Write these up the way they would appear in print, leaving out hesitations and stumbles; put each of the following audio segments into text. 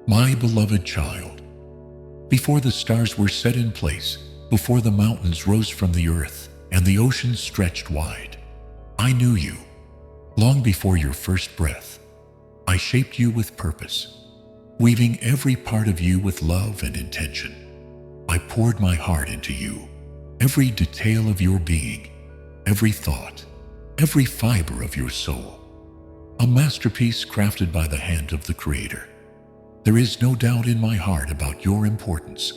My beloved child, before the stars were set in place, before the mountains rose from the earth and the oceans stretched wide, I knew you. Long before your first breath, I shaped you with purpose, weaving every part of you with love and intention. I poured my heart into you, every detail of your being, every thought, every fiber of your soul. A masterpiece crafted by the hand of the Creator. There is no doubt in my heart about your importance.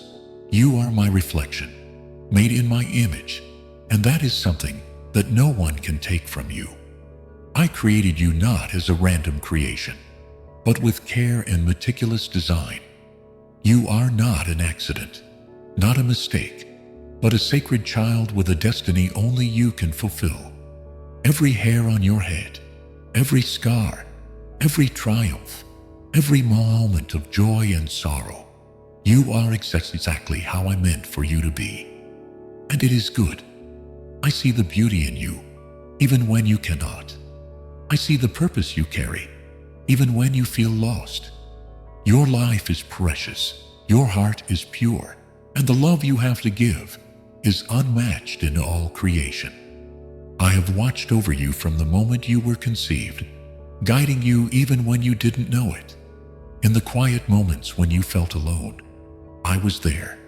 You are my reflection, made in my image, and that is something that no one can take from you. I created you not as a random creation, but with care and meticulous design. You are not an accident, not a mistake, but a sacred child with a destiny only you can fulfill. Every hair on your head, every scar, every triumph, every moment of joy and sorrow, you are exactly how I meant for you to be. And it is good. I see the beauty in you, even when you cannot. I see the purpose you carry, even when you feel lost. Your life is precious, your heart is pure, and the love you have to give is unmatched in all creation. I have watched over you from the moment you were conceived, guiding you even when you didn't know it. In the quiet moments when you felt alone, I was there.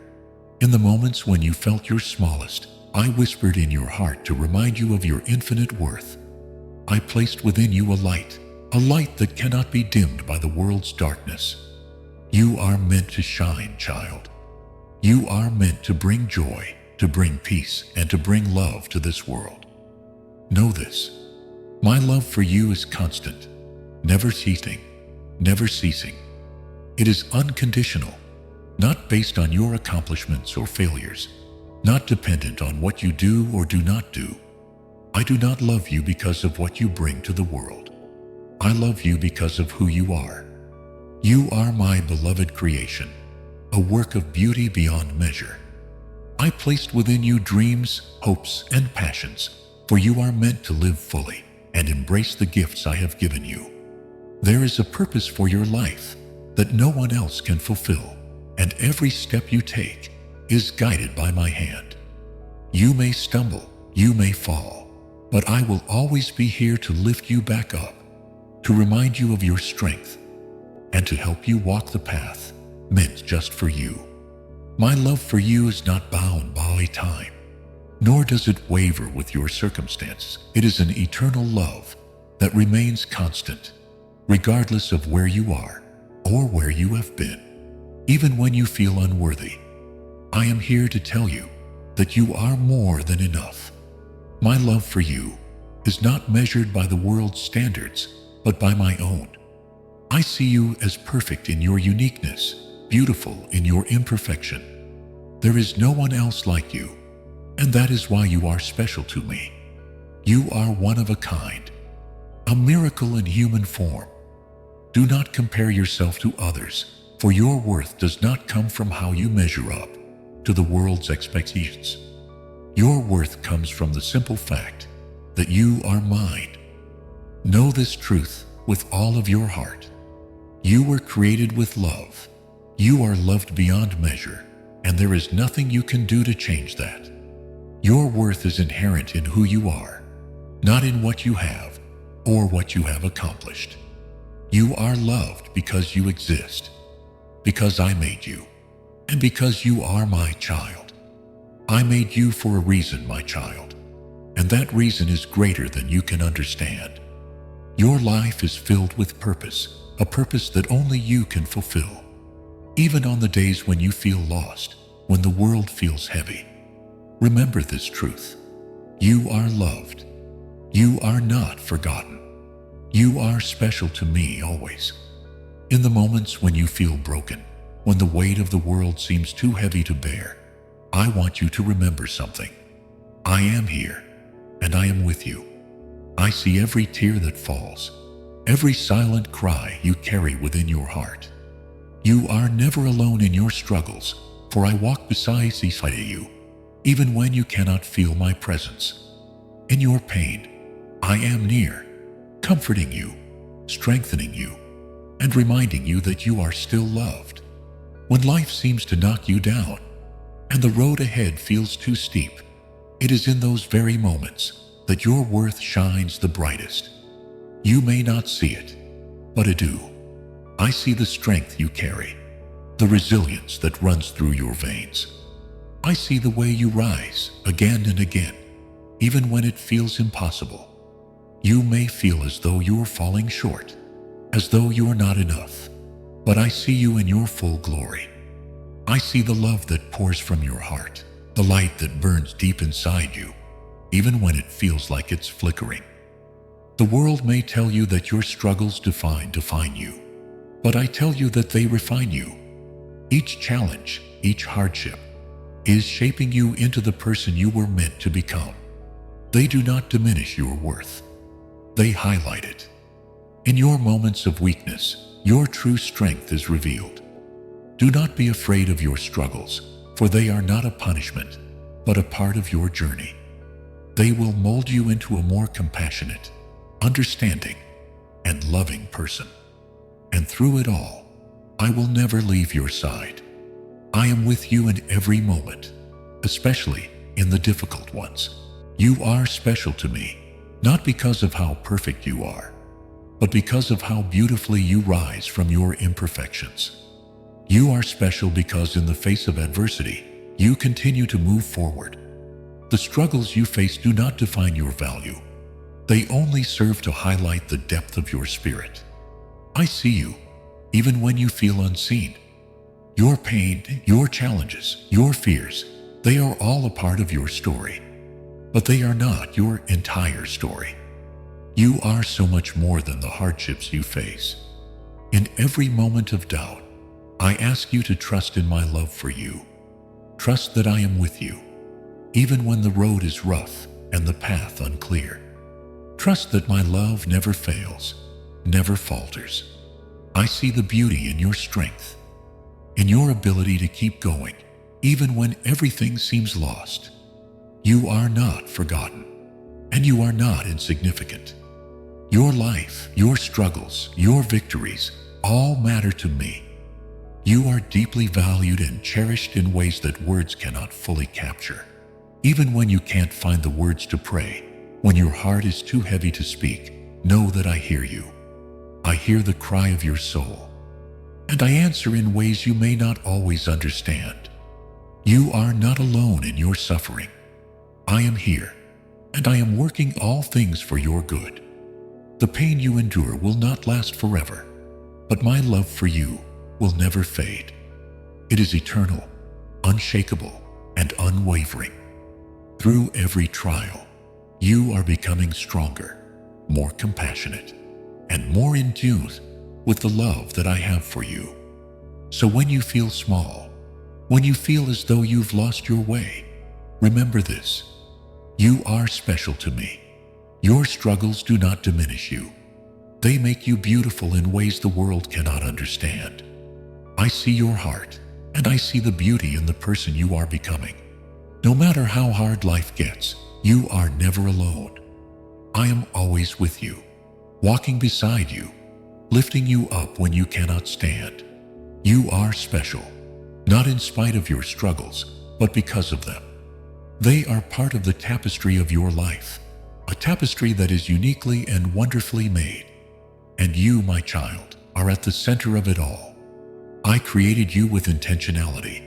In the moments when you felt your smallest, I whispered in your heart to remind you of your infinite worth. I placed within you a light that cannot be dimmed by the world's darkness. You are meant to shine, child. You are meant to bring joy, to bring peace, and to bring love to this world. Know this. My love for you is constant, never ceasing, never ceasing. It is unconditional, not based on your accomplishments or failures, not dependent on what you do or do not do. I do not love you because of what you bring to the world. I love you because of who you are. You are my beloved creation, a work of beauty beyond measure. I placed within you dreams, hopes, and passions, for you are meant to live fully and embrace the gifts I have given you. There is a purpose for your life that no one else can fulfill, and every step you take is guided by my hand. You may stumble, you may fall, but I will always be here to lift you back up, to remind you of your strength, and to help you walk the path meant just for you. My love for you is not bound by time, nor does it waver with your circumstances. It is an eternal love that remains constant, regardless of where you are or where you have been. Even when you feel unworthy, I am here to tell you that you are more than enough. My love for you is not measured by the world's standards, but by my own. I see you as perfect in your uniqueness, beautiful in your imperfection. There is no one else like you, and that is why you are special to me. You are one of a kind, a miracle in human form. Do not compare yourself to others, for your worth does not come from how you measure up to the world's expectations. Your worth comes from the simple fact that you are mine. Know this truth with all of your heart. You were created with love. You are loved beyond measure, and there is nothing you can do to change that. Your worth is inherent in who you are, not in what you have or what you have accomplished. You are loved because you exist, because I made you, and because you are my child. I made you for a reason, my child, and that reason is greater than you can understand. Your life is filled with purpose, a purpose that only you can fulfill. Even on the days when you feel lost, when the world feels heavy, remember this truth. You are loved. You are not forgotten. You are special to me always. In the moments when you feel broken, when the weight of the world seems too heavy to bear, I want you to remember something. I am here, and I am with you. I see every tear that falls, every silent cry you carry within your heart. You are never alone in your struggles, for I walk beside you, even when you cannot feel my presence. In your pain, I am near, comforting you, strengthening you, and reminding you that you are still loved. When life seems to knock you down and the road ahead feels too steep, it is in those very moments that your worth shines the brightest. You may not see it, but I do. I see the strength you carry, the resilience that runs through your veins. I see the way you rise again and again, even when it feels impossible. You may feel as though you are falling short, as though you are not enough, but I see you in your full glory. I see the love that pours from your heart, the light that burns deep inside you, even when it feels like it's flickering. The world may tell you that your struggles define you, but I tell you that they refine you. Each challenge, each hardship, is shaping you into the person you were meant to become. They do not diminish your worth. They highlight it. In your moments of weakness, your true strength is revealed. Do not be afraid of your struggles, for they are not a punishment, but a part of your journey. They will mold you into a more compassionate, understanding, and loving person. And through it all, I will never leave your side. I am with you in every moment, especially in the difficult ones. You are special to me, not because of how perfect you are, but because of how beautifully you rise from your imperfections. You are special because in the face of adversity, you continue to move forward. The struggles you face do not define your value. They only serve to highlight the depth of your spirit. I see you, even when you feel unseen. Your pain, your challenges, your fears, they are all a part of your story. But they are not your entire story. You are so much more than the hardships you face. In every moment of doubt, I ask you to trust in my love for you. Trust that I am with you, even when the road is rough and the path unclear. Trust that my love never fails, never falters. I see the beauty in your strength, in your ability to keep going, even when everything seems lost. You are not forgotten, and you are not insignificant. Your life, your struggles, your victories, all matter to me. You are deeply valued and cherished in ways that words cannot fully capture. Even when you can't find the words to pray, when your heart is too heavy to speak, know that I hear you. I hear the cry of your soul, and I answer in ways you may not always understand. You are not alone in your suffering. I am here, and I am working all things for your good. The pain you endure will not last forever, but my love for you will never fade. It is eternal, unshakable, and unwavering. Through every trial, you are becoming stronger, more compassionate, and more in tune with the love that I have for you. So when you feel small, when you feel as though you've lost your way, remember this: you are special to me. Your struggles do not diminish you. They make you beautiful in ways the world cannot understand. I see your heart, and I see the beauty in the person you are becoming. No matter how hard life gets, you are never alone. I am always with you, walking beside you, lifting you up when you cannot stand. You are special, not in spite of your struggles, but because of them. They are part of the tapestry of your life, a tapestry that is uniquely and wonderfully made. And you, my child, are at the center of it all. I created you with intentionality,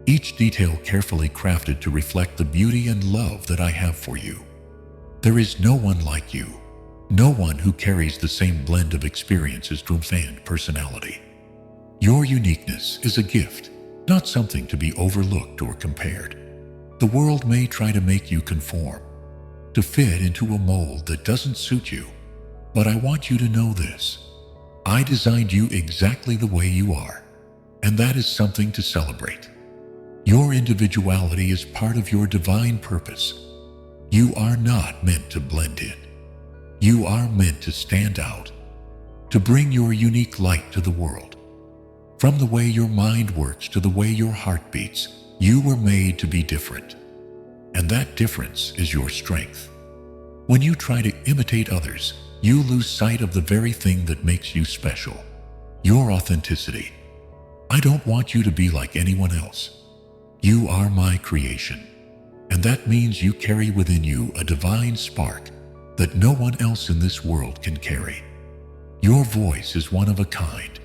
each detail carefully crafted to reflect the beauty and love that I have for you. There is no one like you, no one who carries the same blend of experiences, dreams, and personality. Your uniqueness is a gift, not something to be overlooked or compared. The world may try to make you conform, to fit into a mold that doesn't suit you, but I want you to know this: I designed you exactly the way you are, and that is something to celebrate. Your individuality is part of your divine purpose. You are not meant to blend in. You are meant to stand out, to bring your unique light to the world. From the way your mind works to the way your heart beats, you were made to be different. And that difference is your strength. When you try to imitate others, you lose sight of the very thing that makes you special. your authenticity. I don't want you to be like anyone else. You are my creation, and that means you carry within you a divine spark that no one else in this world can carry. Your voice is one of a kind.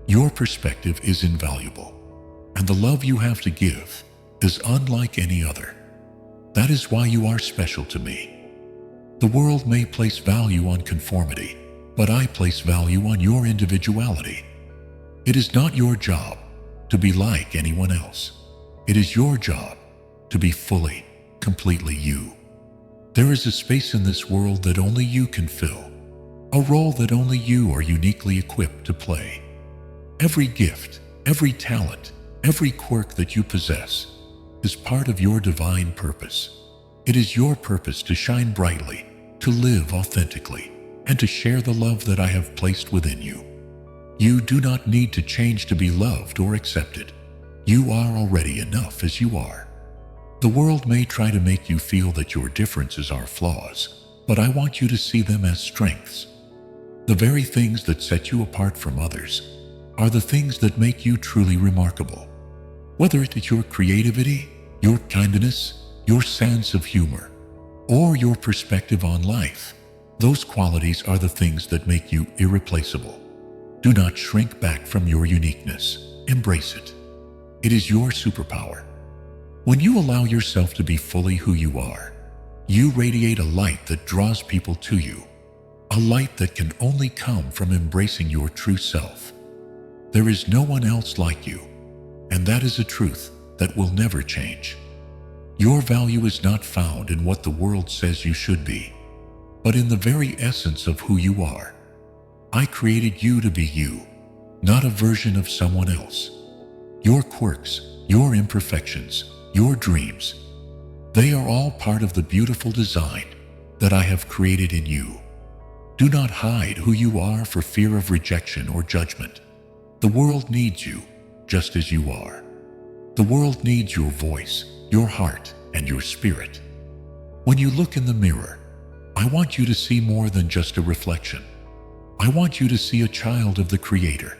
Your perspective is invaluable, and the love you have to give is unlike any other. That is why you are special to me. The world may place value on conformity, but I place value on your individuality. It is not your job to be like anyone else. It is your job to be fully, completely you. There is a space in this world that only you can fill, a role that only you are uniquely equipped to play. Every gift, every talent, every quirk that you possess is part of your divine purpose. It is your purpose to shine brightly, to live authentically, and to share the love that I have placed within you. You do not need to change to be loved or accepted. You are already enough as you are. The world may try to make you feel that your differences are flaws, but I want you to see them as strengths. The very things that set you apart from others are the things that make you truly remarkable. Whether it is your creativity, your kindness, your sense of humor, or your perspective on life, those qualities are the things that make you irreplaceable. Do not shrink back from your uniqueness. Embrace it. It is your superpower. When you allow yourself to be fully who you are, you radiate a light that draws people to you, a light that can only come from embracing your true self. There is no one else like you, and that is a truth that will never change. Your value is not found in what the world says you should be, but in the very essence of who you are. I created you to be you, not a version of someone else. Your quirks, your imperfections, your dreams, they are all part of the beautiful design that I have created in you. Do not hide who you are for fear of rejection or judgment. The world needs you just as you are. The world needs your voice, your heart, and your spirit. When you look in the mirror, I want you to see more than just a reflection. I want you to see a child of the Creator,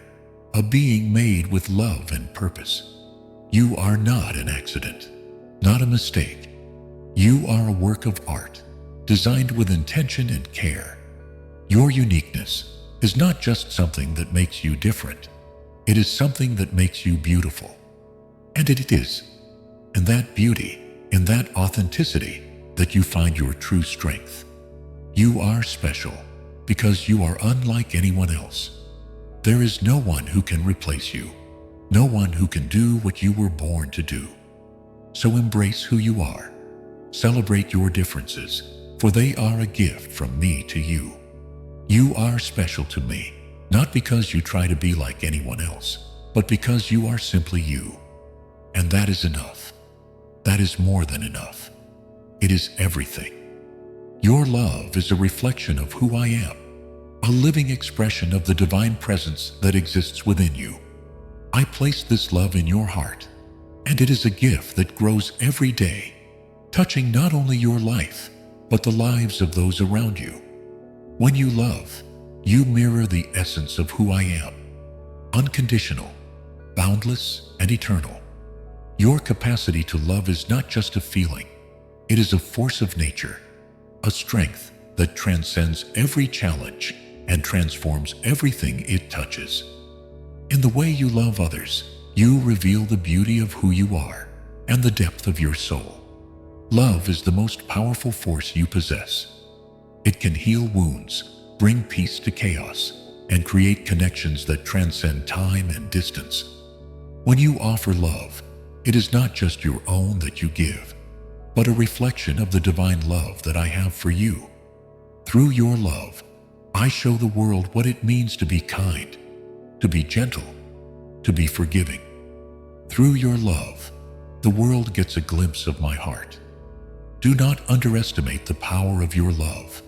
a being made with love and purpose. You are not an accident, not a mistake. You are a work of art, designed with intention and care. Your uniqueness is not just something that makes you different. It is something that makes you beautiful. And it is in that beauty, in that authenticity, that you find your true strength. You are special because you are unlike anyone else. There is no one who can replace you, no one who can do what you were born to do. So embrace who you are. Celebrate your differences, for they are a gift from me to you. You are special to me, not because you try to be like anyone else, but because you are simply you. And that is enough. That is more than enough. It is everything. Your love is a reflection of who I am, a living expression of the divine presence that exists within you. I place this love in your heart, and it is a gift that grows every day, touching not only your life, but the lives of those around you. When you love, you mirror the essence of who I am, unconditional, boundless, and eternal. Your capacity to love is not just a feeling, it is a force of nature, a strength that transcends every challenge and transforms everything it touches. In the way you love others, you reveal the beauty of who you are and the depth of your soul. Love is the most powerful force you possess. It can heal wounds, bring peace to chaos, and create connections that transcend time and distance. When you offer love, it is not just your own that you give, but a reflection of the divine love that I have for you. Through your love, I show the world what it means to be kind, to be gentle, to be forgiving. Through your love, the world gets a glimpse of my heart. Do not underestimate the power of your love.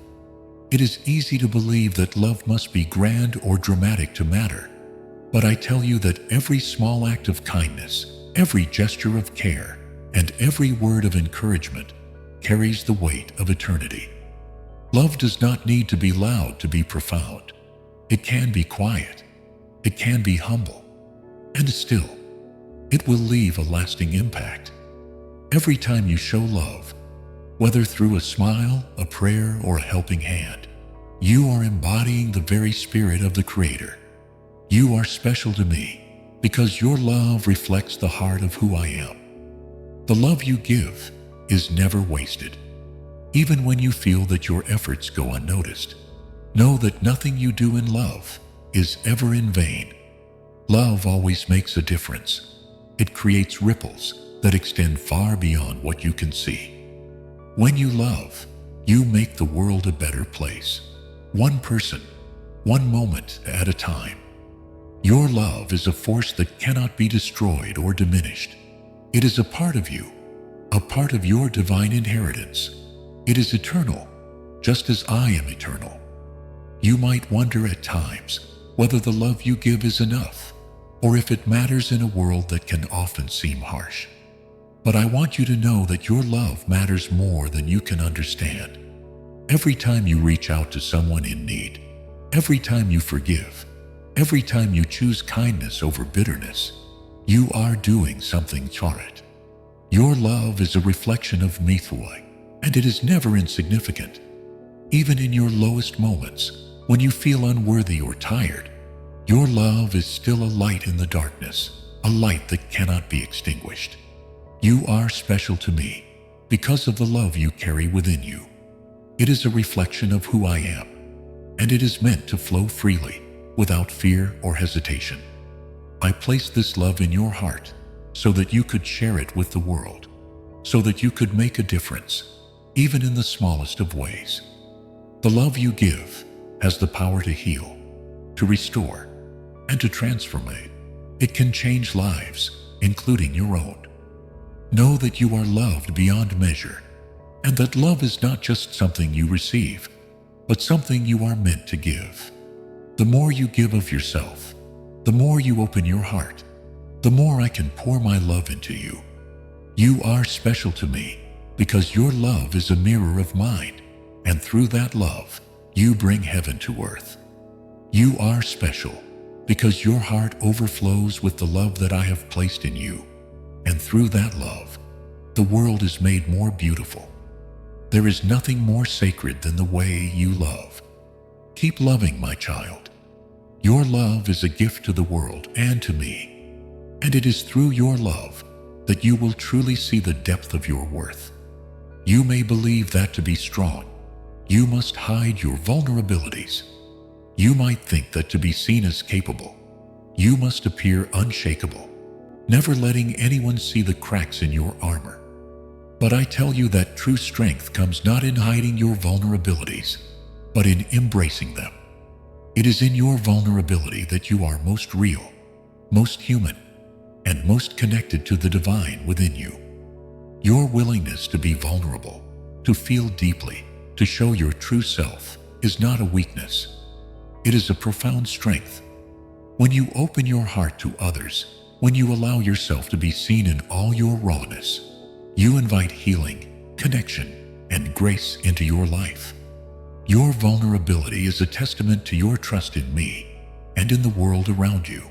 It is easy to believe that love must be grand or dramatic to matter, but I tell you that every small act of kindness, every gesture of care, and every word of encouragement carries the weight of eternity. Love does not need to be loud to be profound. It can be quiet. It can be humble. And still, it will leave a lasting impact. Every time you show love, whether through a smile, a prayer, or a helping hand, you are embodying the very spirit of the Creator. You are special to me because your love reflects the heart of who I am. The love you give is never wasted. Even when you feel that your efforts go unnoticed, know that nothing you do in love is ever in vain. Love always makes a difference. It creates ripples that extend far beyond what you can see. When you love, you make the world a better place. One person, one moment at a time. Your love is a force that cannot be destroyed or diminished. It is a part of you, a part of your divine inheritance. It is eternal, just as I am eternal. You might wonder at times whether the love you give is enough, or if it matters in a world that can often seem harsh. But I want you to know that your love matters more than you can understand. Every time you reach out to someone in need, every time you forgive, every time you choose kindness over bitterness, you are doing something for it. Your love is a reflection of Mithoi, and it is never insignificant. Even in your lowest moments, when you feel unworthy or tired, your love is still a light in the darkness, a light that cannot be extinguished. You are special to me because of the love you carry within you. It is a reflection of who I am, and it is meant to flow freely, without fear or hesitation. I placed this love in your heart so that you could share it with the world, so that you could make a difference, even in the smallest of ways. The love you give has the power to heal, to restore, and to transform. It can change lives, including your own. Know that you are loved beyond measure, and that love is not just something you receive, but something you are meant to give. The more you give of yourself, the more you open your heart, the more I can pour my love into you. You are special to me because your love is a mirror of mine, and through that love, you bring heaven to earth. You are special because your heart overflows with the love that I have placed in you, and through that love, the world is made more beautiful. There is nothing more sacred than the way you love. Keep loving, my child. Your love is a gift to the world and to me, and it is through your love that you will truly see the depth of your worth. You may believe that to be strong, you must hide your vulnerabilities. You might think that to be seen as capable, you must appear unshakable, never letting anyone see the cracks in your armor. But I tell you that true strength comes not in hiding your vulnerabilities, but in embracing them. It is in your vulnerability that you are most real, most human, and most connected to the divine within you. Your willingness to be vulnerable, to feel deeply, to show your true self is not a weakness. It is a profound strength. When you open your heart to others, when you allow yourself to be seen in all your rawness, you invite healing, connection, and grace into your life. Your vulnerability is a testament to your trust in me and in the world around you.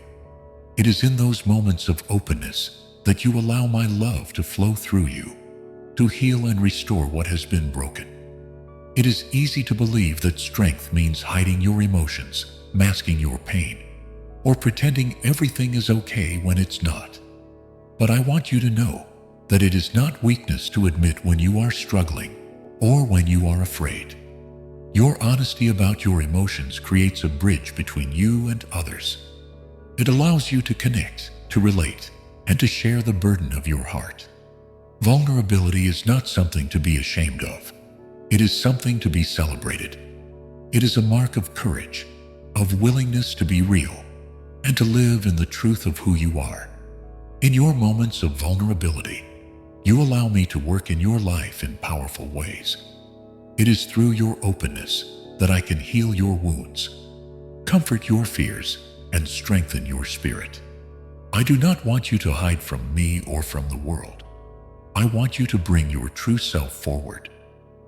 It is in those moments of openness that you allow my love to flow through you, to heal and restore what has been broken. It is easy to believe that strength means hiding your emotions, masking your pain, or pretending everything is okay when it's not. But I want you to know that it is not weakness to admit when you are struggling or when you are afraid. Your honesty about your emotions creates a bridge between you and others. It allows you to connect, to relate, and to share the burden of your heart. Vulnerability is not something to be ashamed of. It is something to be celebrated. It is a mark of courage, of willingness to be real, and to live in the truth of who you are. In your moments of vulnerability, you allow me to work in your life in powerful ways. It is through your openness that I can heal your wounds, comfort your fears, and strengthen your spirit. I do not want you to hide from me or from the world. I want you to bring your true self forward,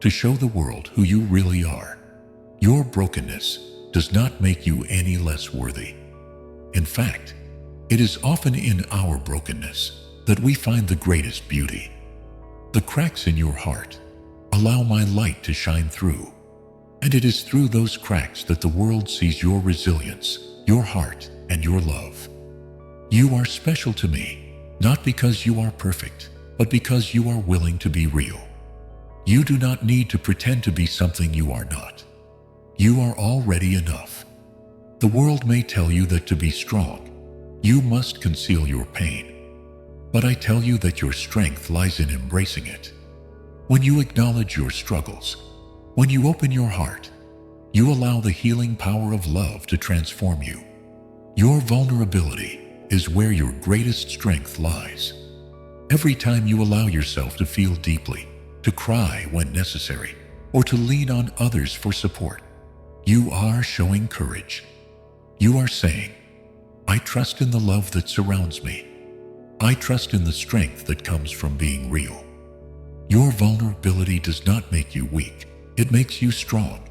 to show the world who you really are. Your brokenness does not make you any less worthy. In fact, it is often in our brokenness that we find the greatest beauty. The cracks in your heart allow my light to shine through, and it is through those cracks that the world sees your resilience, your heart, and your love. You are special to me, not because you are perfect, but because you are willing to be real. You do not need to pretend to be something you are not. You are already enough. The world may tell you that to be strong, you must conceal your pain. But I tell you that your strength lies in embracing it. When you acknowledge your struggles, when you open your heart, you allow the healing power of love to transform you. Your vulnerability is where your greatest strength lies. Every time you allow yourself to feel deeply, to cry when necessary, or to lean on others for support, you are showing courage. You are saying, I trust in the love that surrounds me. I trust in the strength that comes from being real. Your vulnerability does not make you weak. It makes you strong,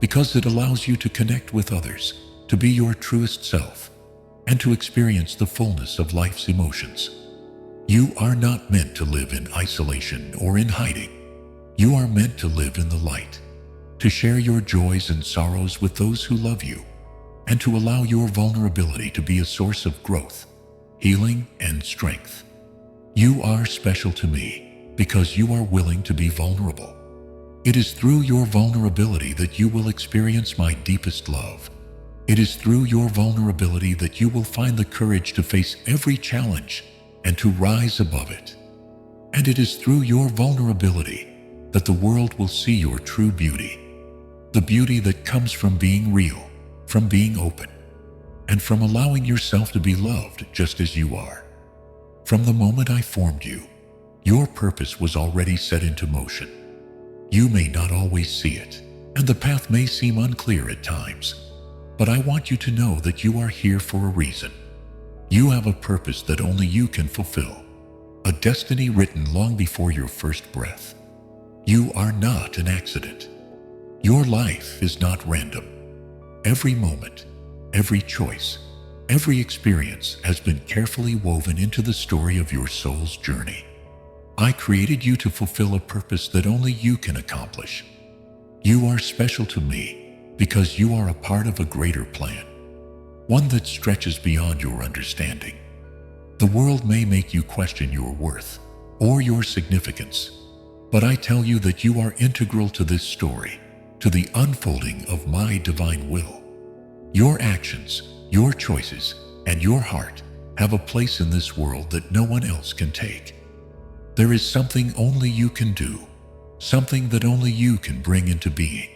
because it allows you to connect with others, to be your truest self, and to experience the fullness of life's emotions. You are not meant to live in isolation or in hiding. You are meant to live in the light, to share your joys and sorrows with those who love you, and to allow your vulnerability to be a source of growth, healing, and strength. You are special to me because you are willing to be vulnerable. It is through your vulnerability that you will experience my deepest love. It is through your vulnerability that you will find the courage to face every challenge and to rise above it. And it is through your vulnerability that the world will see your true beauty, the beauty that comes from being real, from being open, and from allowing yourself to be loved just as you are. From the moment I formed you, your purpose was already set into motion. You may not always see it, and the path may seem unclear at times, but I want you to know that you are here for a reason. You have a purpose that only you can fulfill, a destiny written long before your first breath. You are not an accident. Your life is not random. Every moment, every choice, every experience has been carefully woven into the story of your soul's journey. I created you to fulfill a purpose that only you can accomplish. You are special to me because you are a part of a greater plan, one that stretches beyond your understanding. The world may make you question your worth or your significance, but I tell you that you are integral to this story, to the unfolding of my divine will. Your actions, your choices, and your heart have a place in this world that no one else can take. There is something only you can do, something that only you can bring into being.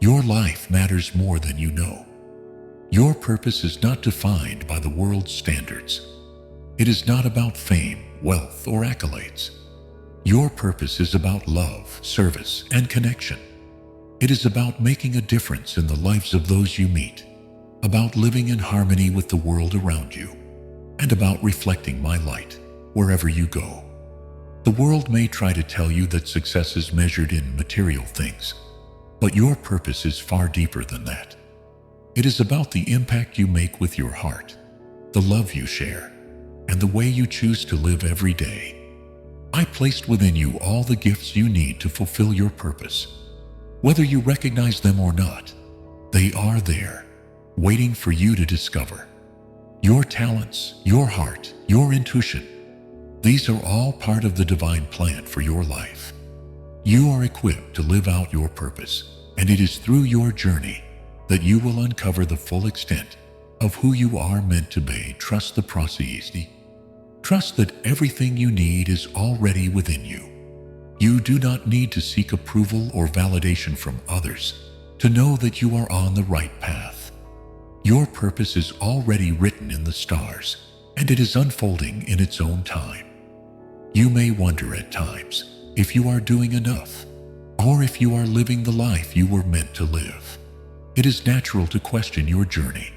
Your life matters more than you know. Your purpose is not defined by the world's standards. It is not about fame, wealth, or accolades. Your purpose is about love, service, and connection. It is about making a difference in the lives of those you meet, about living in harmony with the world around you, and about reflecting my light wherever you go. The world may try to tell you that success is measured in material things, but your purpose is far deeper than that. It is about the impact you make with your heart, the love you share, and the way you choose to live every day. I placed within you all the gifts you need to fulfill your purpose. Whether you recognize them or not, they are there, waiting for you to discover. Your talents, your heart, your intuition, these are all part of the divine plan for your life. You are equipped to live out your purpose, and it is through your journey that you will uncover the full extent of who you are meant to be. Trust the process. Trust that everything you need is already within you. You do not need to seek approval or validation from others to know that you are on the right path. Your purpose is already written in the stars, and it is unfolding in its own time. You may wonder at times if you are doing enough, or if you are living the life you were meant to live. It is natural to question your journey,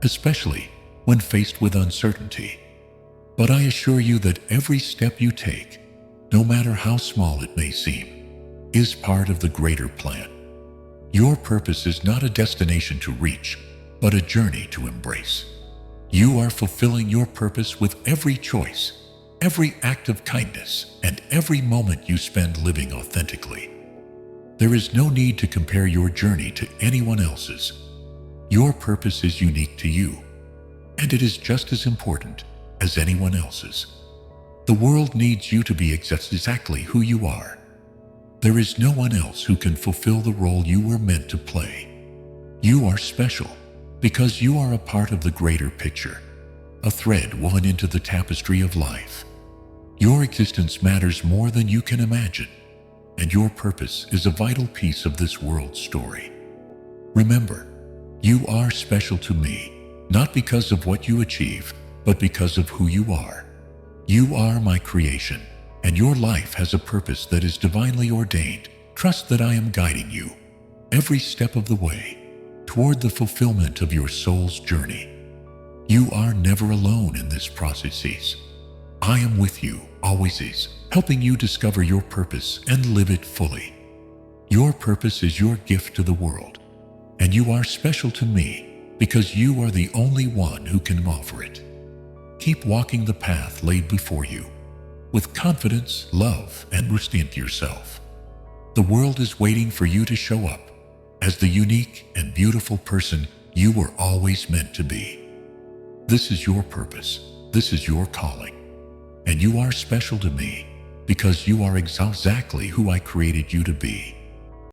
especially when faced with uncertainty. But I assure you that every step you take, no matter how small it may seem, is part of the greater plan. Your purpose is not a destination to reach, but a journey to embrace. You are fulfilling your purpose with every choice, every act of kindness, and every moment you spend living authentically. There is no need to compare your journey to anyone else's. Your purpose is unique to you, and it is just as important as anyone else's. The world needs you to be exactly who you are. There is no one else who can fulfill the role you were meant to play. You are special because you are a part of the greater picture, a thread woven into the tapestry of life. Your existence matters more than you can imagine, and your purpose is a vital piece of this world's story. Remember, you are special to me, not because of what you achieve, but because of who you are. You are my creation, and your life has a purpose that is divinely ordained. Trust that I am guiding you every step of the way toward the fulfillment of your soul's journey. You are never alone in this process. I am with you, always, helping you discover your purpose and live it fully. Your purpose is your gift to the world, and you are special to me because you are the only one who can offer it. Keep walking the path laid before you with confidence, love, and respect yourself. The world is waiting for you to show up as the unique and beautiful person you were always meant to be. This is your purpose. This is your calling. And you are special to me because you are exactly who I created you to be.